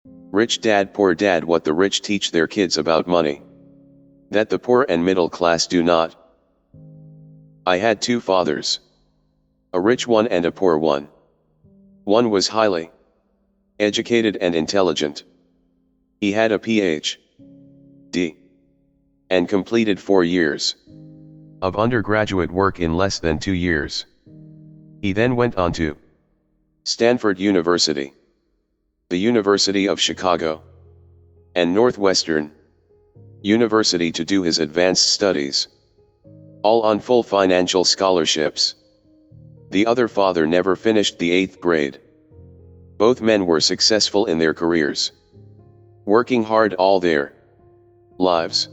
Rich dad, poor dad. What the rich teach their kids about money, that the poor and middle class do not. I had two fathers, a rich one and a poor one. One was highly educated and intelligent. He had a Ph.D. and completed 4 years of undergraduate work in less than 2 years. He then went on to Stanford University, the University of Chicago, and Northwestern University to do his advanced studies, all on full financial scholarships. The other father never finished the 8th grade. Both men were successful in their careers, working hard all their lives.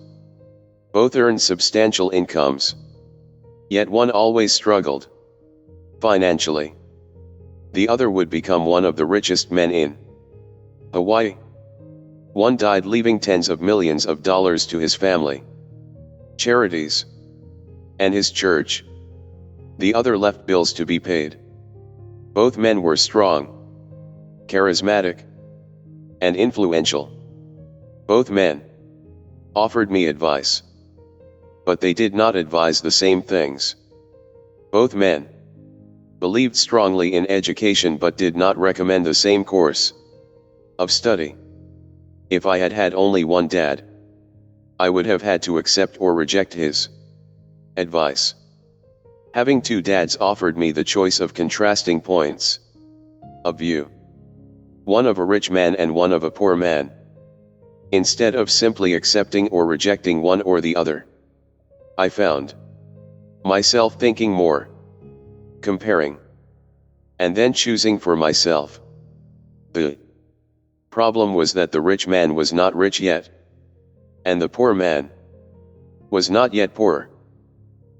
Both earned substantial incomes. Yet one always struggled financially. The other would become one of the richest men in Hawaii. One died leaving tens of millions of dollars to his family, charities, and his church. The other left bills to be paid. Both men were strong, charismatic, and influential. Both men offered me advice, but they did not advise the same things. Both men believed strongly in education but did not recommend the same course of study. If I had had only one dad, I would have had to accept or reject his advice. Having two dads offered me the choice of contrasting points of view, one of a rich man and one of a poor man. Instead of simply accepting or rejecting one or the other, I found myself thinking more, comparing, and then choosing for myself. The problem was that the rich man was not rich yet, and the poor man was not yet poor.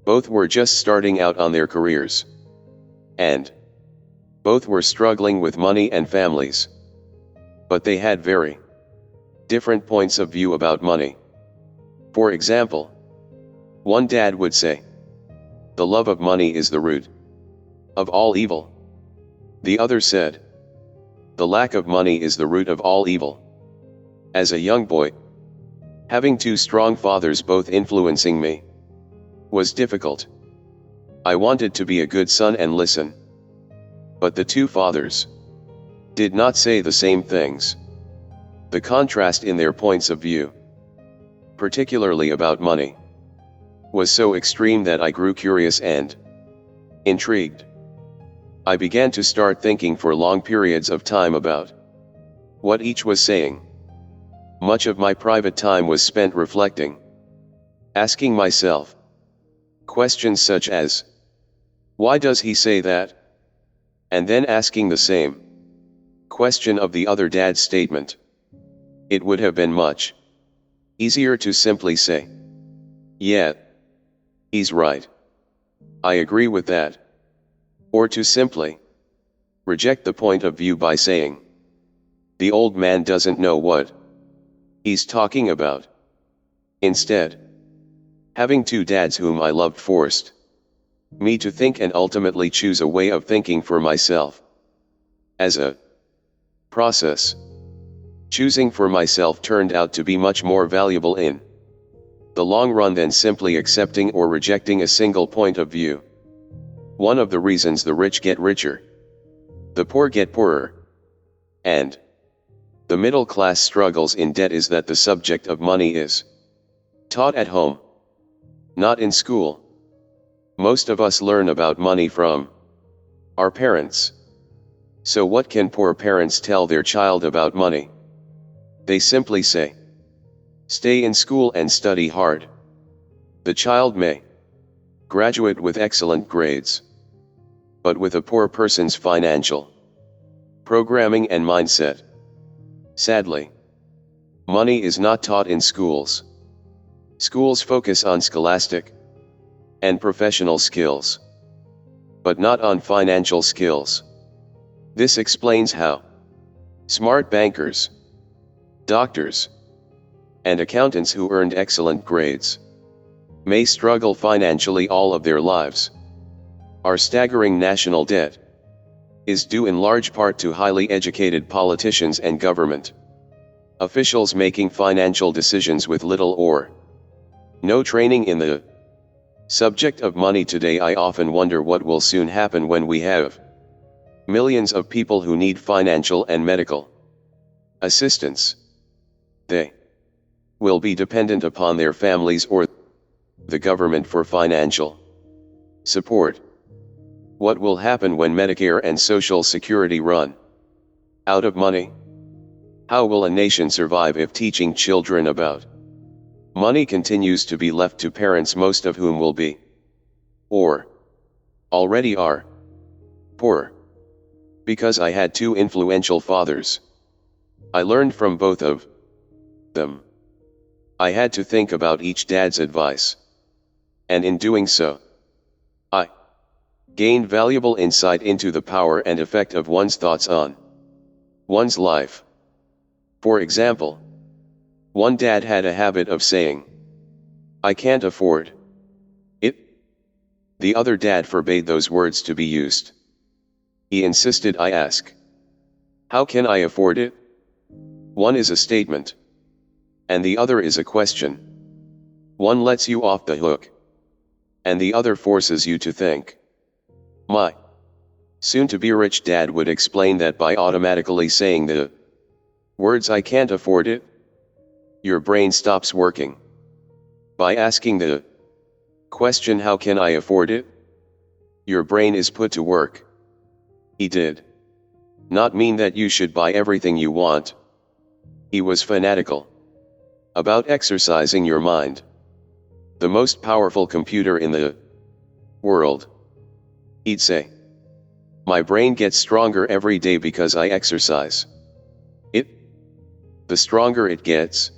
Both were just starting out on their careers, and both were struggling with money and families. But they had very different points of view about money. For example, one dad would say, "The love of money is the root of all evil." The other said, "The lack of money is the root of all evil." As a young boy, having two strong fathers both influencing me was difficult. I wanted to be a good son and listen. But the two fathers did not say the same things. The contrast in their points of view, particularly about money, was so extreme that I grew curious and intrigued. I began to start thinking for long periods of time about what each was saying. Much of my private time was spent reflecting, asking myself questions such as, why does he say that? And then asking the same question of the other dad's statement. It would have been much easier to simply say, "Yeah, he's right. I agree with that." Or to simply reject the point of view by saying, "The old man doesn't know what he's talking about." Instead, having two dads whom I loved forced me to think and ultimately choose a way of thinking for myself. As a process, choosing for myself turned out to be much more valuable in the long run than simply accepting or rejecting a single point of view. One of the reasons the rich get richer, the poor get poorer, and the middle class struggles in debt is that the subject of money is taught at home, not in school. Most of us learn about money from our parents. So what can poor parents tell their child about money? They simply say, "Stay in school and study hard." The child may graduate with excellent grades, but with a poor person's financial programming and mindset, sadly, money is not taught in schools. Schools focus on scholastic and professional skills, but not on financial skills. This explains how smart bankers, doctors, and accountants who earned excellent grades may struggle financially all of their lives. Our staggering national debt is due in large part to highly educated politicians and government Officials making financial decisions with little or no training in the subject of money today. I often wonder what will soon happen when we have millions of people who need financial and medical assistance. They will be dependent upon their families or the government for financial support. What will happen when Medicare and Social Security run out of money? How will a nation survive if teaching children about money continues to be left to parents, most of whom will be, or already are, poor? Because I had two influential fathers, I learned from both of them. I had to think about each dad's advice, and in doing so, I gained valuable insight into the power and effect of one's thoughts on one's life. For example, one dad had a habit of saying, "I can't afford it." The other dad forbade those words to be used. He insisted I ask, "How can I afford it?" One is a statement, and the other is a question. One lets you off the hook, and the other forces you to think. My soon-to-be rich dad would explain that by automatically saying the words "I can't afford it," your brain stops working. By asking the question "How can I afford it?" your brain is put to work. He did not mean that you should buy everything you want. He was fanatical about exercising your mind, the most powerful computer in the world. He'd say, "My brain gets stronger every day because I exercise it. The stronger it gets,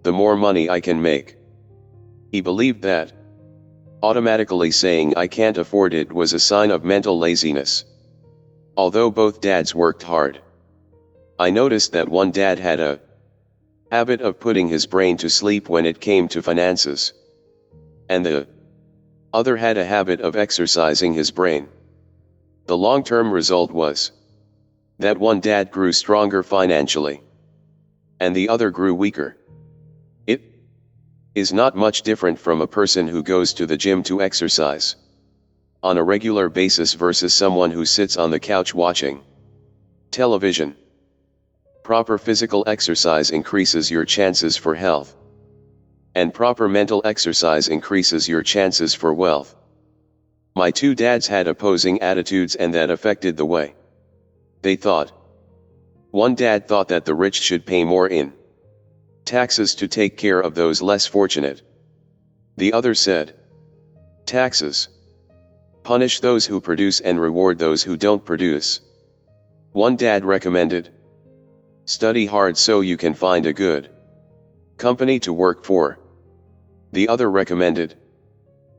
the more money I can make." He believed that automatically saying "I can't afford it" was a sign of mental laziness. Although both dads worked hard, I noticed that one dad had a habit of putting his brain to sleep when it came to finances, and the other had a habit of exercising his brain. The long-term result was that one dad grew stronger financially, and the other grew weaker. It is not much different from a person who goes to the gym to exercise on a regular basis versus someone who sits on the couch watching television. Proper physical exercise increases your chances for health, and proper mental exercise increases your chances for wealth. My two dads had opposing attitudes, and that affected the way they thought. One dad thought that the rich should pay more in taxes to take care of those less fortunate. The other said, "Taxes punish those who produce and reward those who don't produce." One dad recommended, "Study hard so you can find a good company to work for." The other recommended,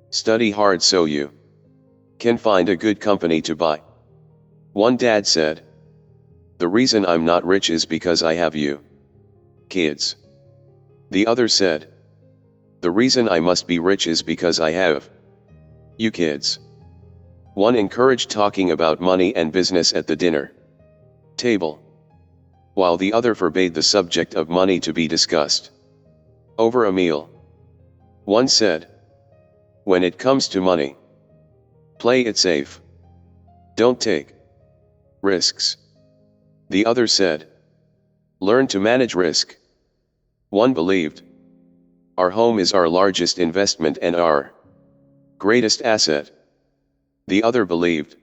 "Study hard so you can find a good company to buy." One dad said, "The reason I'm not rich is because I have you kids." The other said, "The reason I must be rich is because I have you kids." One encouraged talking about money and business at the dinner table, while the other forbade the subject of money to be discussed over a meal. One said, "When it comes to money, play it safe. Don't take risks." The other said, "Learn to manage risk." One believed, "Our home is our largest investment and our greatest asset." The other believed,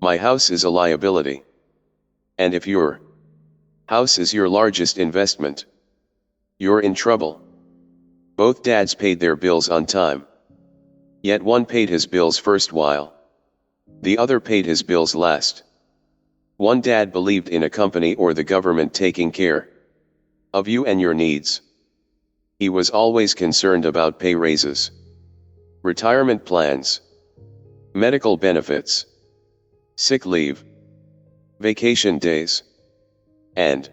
"My house is a liability. And if your house is your largest investment, you're in trouble." Both dads paid their bills on time. Yet one paid his bills first while the other paid his bills last. One dad believed in a company or the government taking care of you and your needs. He was always concerned about pay raises, retirement plans, medical benefits, sick leave, vacation days, and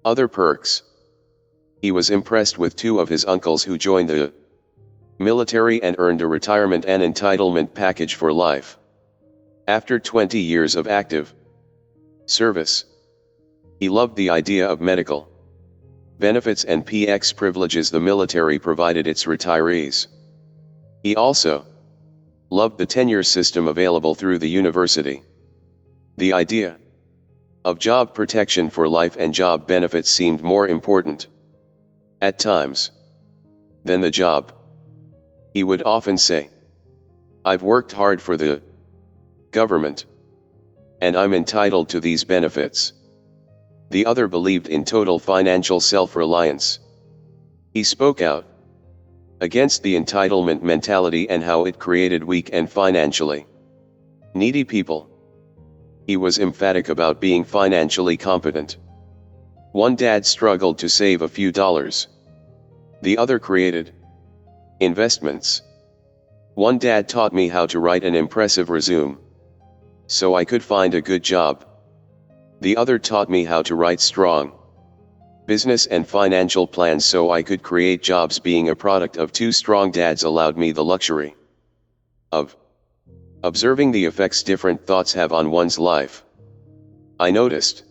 other perks. He was impressed with two of his uncles who joined the military and earned a retirement and entitlement package for life. After 20 years of active service, he loved the idea of medical benefits and PX privileges the military provided its retirees. He also loved the tenure system available through the university. The idea of job protection for life and job benefits seemed more important, at times, than the job. He would often say, "I've worked hard for the government, and I'm entitled to these benefits." The other believed in total financial self-reliance. He spoke out against the entitlement mentality and how it created weak and financially needy people. He was emphatic about being financially competent. One dad struggled to save a few dollars. The other created investments. One dad taught me how to write an impressive resume so I could find a good job. The other taught me how to write strong business and financial plans so I could create jobs. Being a product of two strong dads allowed me the luxury of observing the effects different thoughts have on one's life. I noticed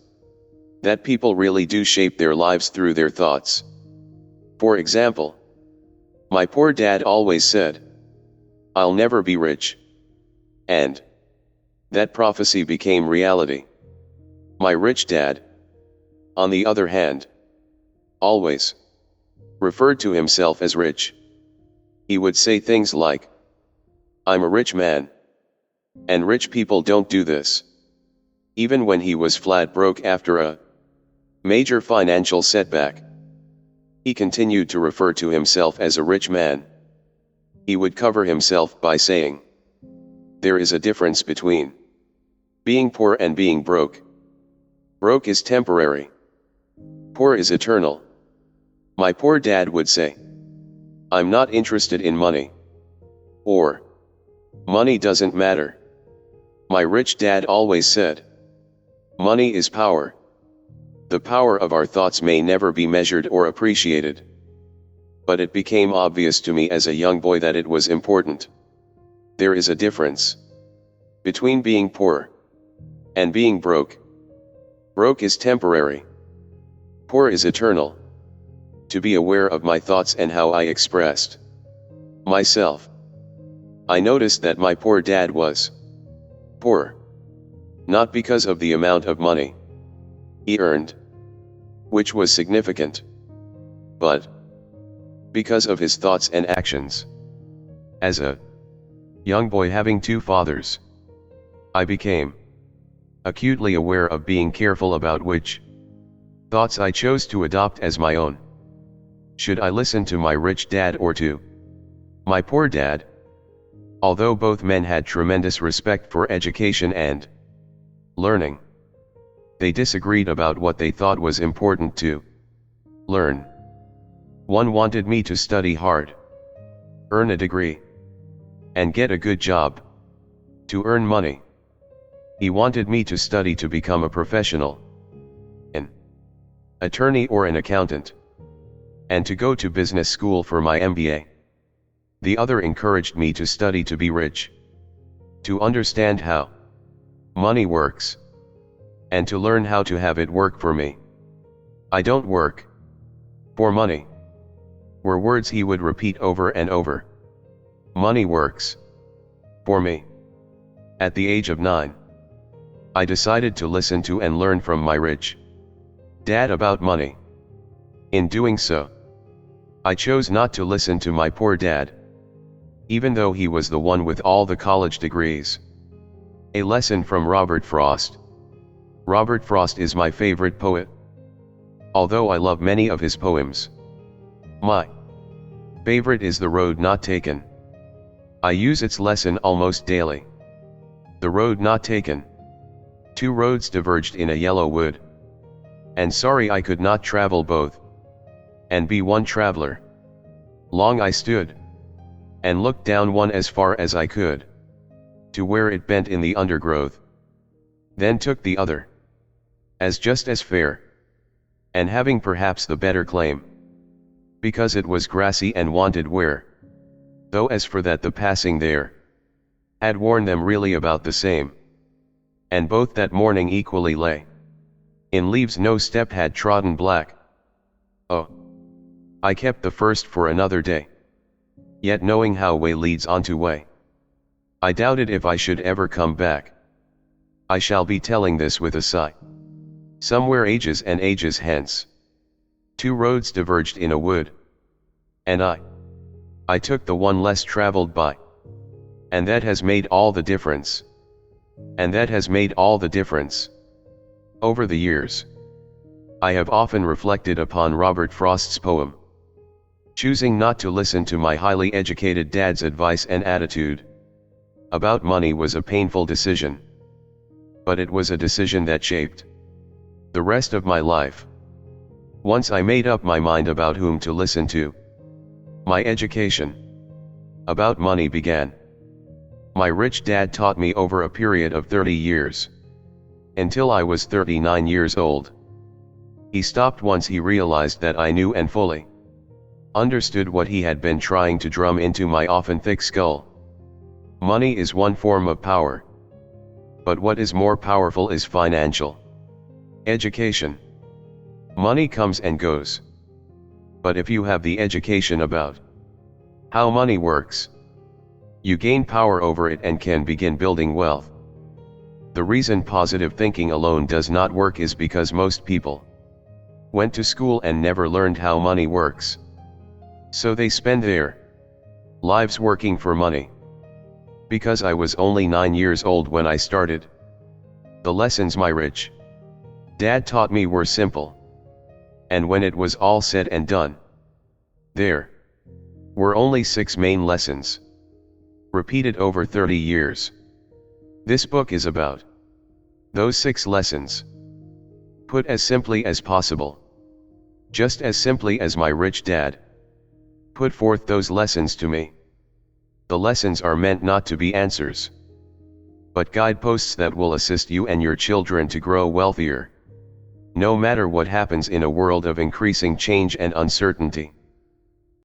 that people really do shape their lives through their thoughts. For example, my poor dad always said, "I'll never be rich." And that prophecy became reality. My rich dad, on the other hand, always referred to himself as rich. He would say things like, "I'm a rich man, and rich people don't do this." Even when he was flat broke after a major financial setback, he continued to refer to himself as a rich man. He would cover himself by saying, "There is a difference between being poor and being broke. Broke is temporary. Poor is eternal." My poor dad would say, "I'm not interested in money." Or, "Money doesn't matter." My rich dad always said, "Money is power. The power of our thoughts may never be measured or appreciated." But it became obvious to me as a young boy that it was important. There is a difference between being poor and being broke. Broke is temporary. Poor is eternal. To be aware of my thoughts and how I expressed myself, I noticed that my poor dad was poor, not because of the amount of money he earned, which was significant, but because of his thoughts and actions. As a young boy having two fathers, I became acutely aware of being careful about which thoughts I chose to adopt as my own. Should I listen to my rich dad or to my poor dad? Although both men had tremendous respect for education and learning, they disagreed about what they thought was important to learn. One wanted me to study hard, earn a degree, and get a good job to earn money. He wanted me to study to become a professional, an attorney or an accountant, and to go to business school for my MBA. The other encouraged me to study to be rich, to understand how money works, and to learn how to have it work for me. "I don't work for money," were words he would repeat over and over. "Money works for me." At the age of 9, I decided to listen to and learn from my rich dad about money. In doing so, I chose not to listen to my poor dad, even though he was the one with all the college degrees. A lesson from Robert Frost. Robert Frost is my favorite poet. Although I love many of his poems, my favorite is The Road Not Taken. I use its lesson almost daily. The road not taken. Two roads diverged in a yellow wood, and sorry I could not travel both, and be one traveler. Long I stood, and looked down one as far as I could, to where it bent in the undergrowth. Then took the other, as just as fair, and having perhaps the better claim, because it was grassy and wanted wear. Though as for that the passing there had worn them really about the same, and both that morning equally lay in leaves no step had trodden black. Oh, I kept the first for another day. Yet knowing how way leads on to way, I doubted if I should ever come back. I shall be telling this with a sigh. Somewhere ages and ages hence, two roads diverged in a wood, and I took the one less traveled by. And that has made all the difference. And that has made all the difference. Over the years, I have often reflected upon Robert Frost's poem. Choosing not to listen to my highly educated dad's advice and attitude about money was a painful decision. But it was a decision that shaped the rest of my life. Once I made up my mind about whom to listen to, my education about money began. My rich dad taught me over a period of 30 years, until I was 39 years old. He stopped once he realized that I knew and fully understood what he had been trying to drum into my often thick skull. Money is one form of power. But what is more powerful is financial education. Money comes and goes. But if you have the education about how money works, you gain power over it and can begin building wealth. The reason positive thinking alone does not work is because most people went to school and never learned how money works. So they spend their lives working for money. Because I was only 9 years old when I started, the lessons my rich dad taught me were simple. And when it was all said and done, there were only 6 main lessons, repeated over 30 years. This book is about those 6 lessons, put as simply as possible, just as simply as my rich dad put forth those lessons to me. The lessons are meant not to be answers, but guideposts that will assist you and your children to grow wealthier, no matter what happens in a world of increasing change and uncertainty.